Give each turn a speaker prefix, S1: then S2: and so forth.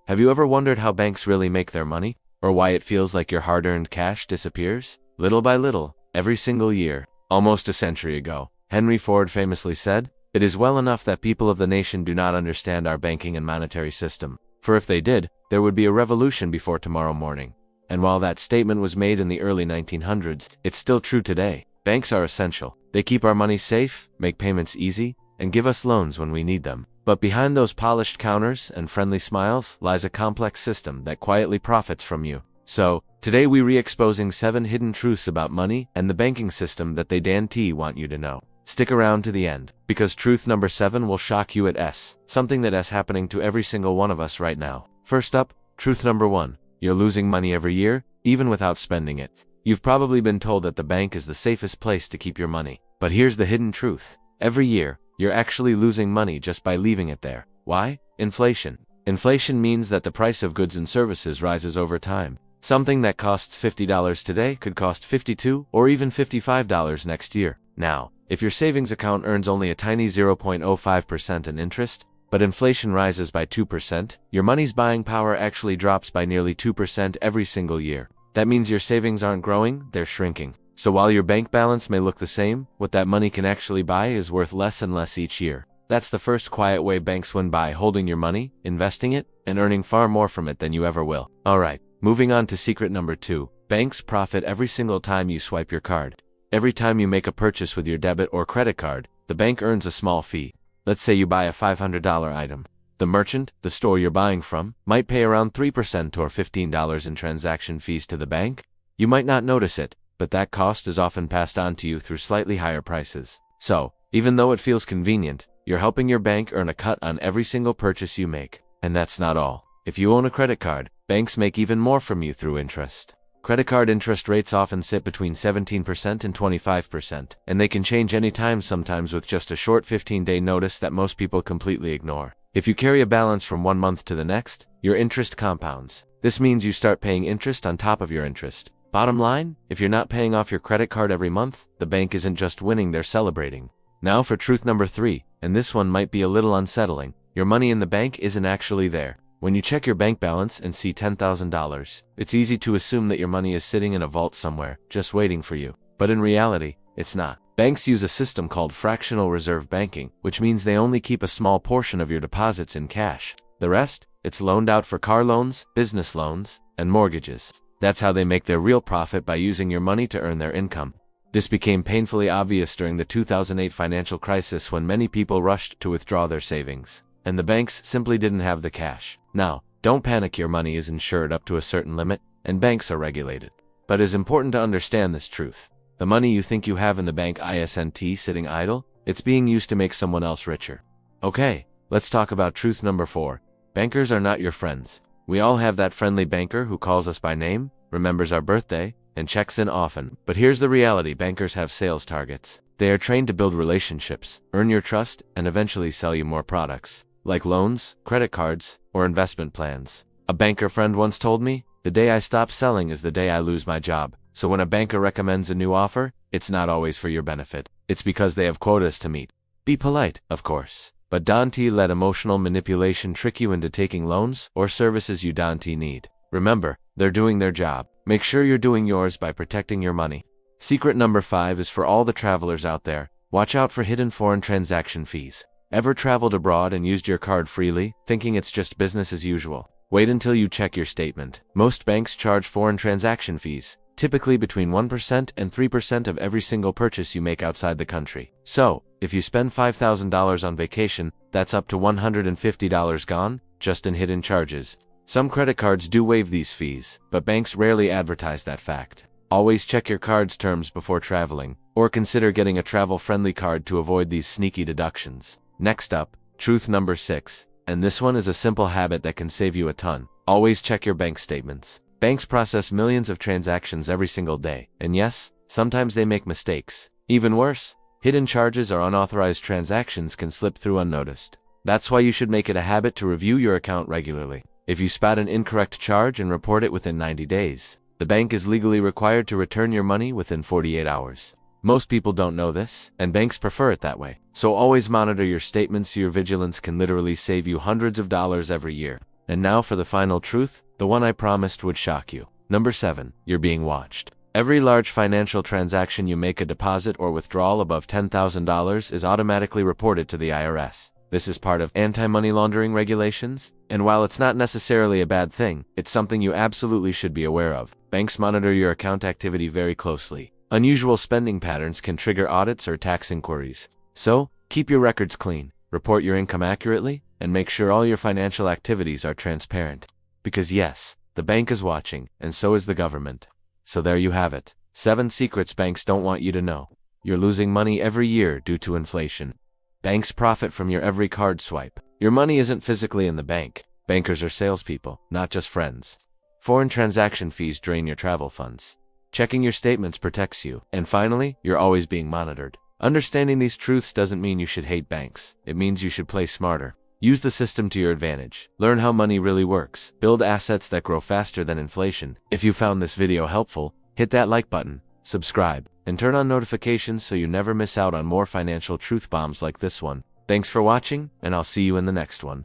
S1: Have you ever wondered how banks really make their money? Or why it feels like your hard-earned cash disappears? Little by little, every single year. Almost a century ago, Henry Ford famously said, "It is well enough that people of the nation do not understand our banking and monetary system. For if they did, there would be a revolution before tomorrow morning." And while that statement was made in the early 1900s, it's still true today. Banks are essential. They keep our money safe, make payments easy, and give us loans when we need them. But behind those polished counters and friendly smiles lies a complex system that quietly profits from you. So, today we re-exposing 7 hidden truths about money and the banking system that they want you to know. Stick around to the end, because truth number 7 will shock you at something that is happening to every single one of us right now. First up, truth number 1. You're losing money every year, even without spending it. You've probably been told that the bank is the safest place to keep your money. But here's the hidden truth. Every year, you're actually losing money just by leaving it there. Why? Inflation. Inflation means that the price of goods and services rises over time. Something that costs $50 today could cost $52 or even $55 next year. Now, if your savings account earns only a tiny 0.05% in interest, but inflation rises by 2%, your money's buying power actually drops by nearly 2% every single year. That means your savings aren't growing, they're shrinking. So while your bank balance may look the same, what that money can actually buy is worth less and less each year. That's the first quiet way banks win, by holding your money, investing it, and earning far more from it than you ever will. Alright, moving on to secret number 2. Banks profit every single time you swipe your card. Every time you make a purchase with your debit or credit card, the bank earns a small fee. Let's say you buy a $500 item. The merchant, the store you're buying from, might pay around 3% or $15 in transaction fees to the bank. You might not notice it, but that cost is often passed on to you through slightly higher prices. So, even though it feels convenient, you're helping your bank earn a cut on every single purchase you make. And that's not all. If you own a credit card, banks make even more from you through interest. Credit card interest rates often sit between 17% and 25%, and they can change anytime, sometimes with just a short 15-day notice that most people completely ignore. If you carry a balance from one month to the next, your interest compounds. This means you start paying interest on top of your interest. Bottom line, if you're not paying off your credit card every month, the bank isn't just winning, they're celebrating. Now for truth number 3, and this one might be a little unsettling. Your money in the bank isn't actually there. When you check your bank balance and see $10,000, it's easy to assume that your money is sitting in a vault somewhere, just waiting for you. But in reality, it's not. Banks use a system called fractional reserve banking, which means they only keep a small portion of your deposits in cash. The rest, it's loaned out for car loans, business loans, and mortgages. That's how they make their real profit, by using your money to earn their income. This became painfully obvious during the 2008 financial crisis, when many people rushed to withdraw their savings, and the banks simply didn't have the cash. Now, don't panic, your money is insured up to a certain limit, and banks are regulated. But it's important to understand this truth. The money you think you have in the bank isn't sitting idle, it's being used to make someone else richer. Okay, let's talk about truth number 4. Bankers are not your friends. We all have that friendly banker who calls us by name, remembers our birthday, and checks in often. But here's the reality: bankers have sales targets. They are trained to build relationships, earn your trust, and eventually sell you more products, like loans, credit cards, or investment plans. A banker friend once told me, "The day I stop selling is the day I lose my job." So when a banker recommends a new offer, it's not always for your benefit. It's because they have quotas to meet. Be polite, of course. But don't let emotional manipulation trick you into taking loans or services you don't need. Remember, they're doing their job. Make sure you're doing yours by protecting your money. Secret number 5 is for all the travelers out there. Watch out for hidden foreign transaction fees. Ever traveled abroad and used your card freely, thinking it's just business as usual? Wait until you check your statement. Most banks charge foreign transaction fees, typically between 1% and 3% of every single purchase you make outside the country. So, if you spend $5,000 on vacation, that's up to $150 gone, just in hidden charges. Some credit cards do waive these fees, but banks rarely advertise that fact. Always check your card's terms before traveling, or consider getting a travel-friendly card to avoid these sneaky deductions. Next up, truth number 6, and this one is a simple habit that can save you a ton. Always check your bank statements. Banks process millions of transactions every single day, and yes, sometimes they make mistakes. Even worse, hidden charges or unauthorized transactions can slip through unnoticed. That's why you should make it a habit to review your account regularly. If you spot an incorrect charge and report it within 90 days, the bank is legally required to return your money within 48 hours. Most people don't know this, and banks prefer it that way. So always monitor your statements. Your vigilance can literally save you hundreds of dollars every year. And now for the final truth, the one I promised would shock you. Number 7. You're being watched. Every large financial transaction you make, a deposit or withdrawal above $10,000, is automatically reported to the IRS. This is part of anti-money laundering regulations, and while it's not necessarily a bad thing, it's something you absolutely should be aware of. Banks monitor your account activity very closely. Unusual spending patterns can trigger audits or tax inquiries. So, keep your records clean, report your income accurately, and make sure all your financial activities are transparent. Because yes, the bank is watching, and so is the government. So there you have it. 7 secrets banks don't want you to know. You're losing money every year due to inflation. Banks profit from your every card swipe. Your money isn't physically in the bank. Bankers are salespeople, not just friends. Foreign transaction fees drain your travel funds. Checking your statements protects you. And finally, you're always being monitored. Understanding these truths doesn't mean you should hate banks. It means you should play smarter. Use the system to your advantage. Learn how money really works. Build assets that grow faster than inflation. If you found this video helpful, hit that like button, subscribe, and turn on notifications so you never miss out on more financial truth bombs like this one. Thanks for watching, and I'll see you in the next one.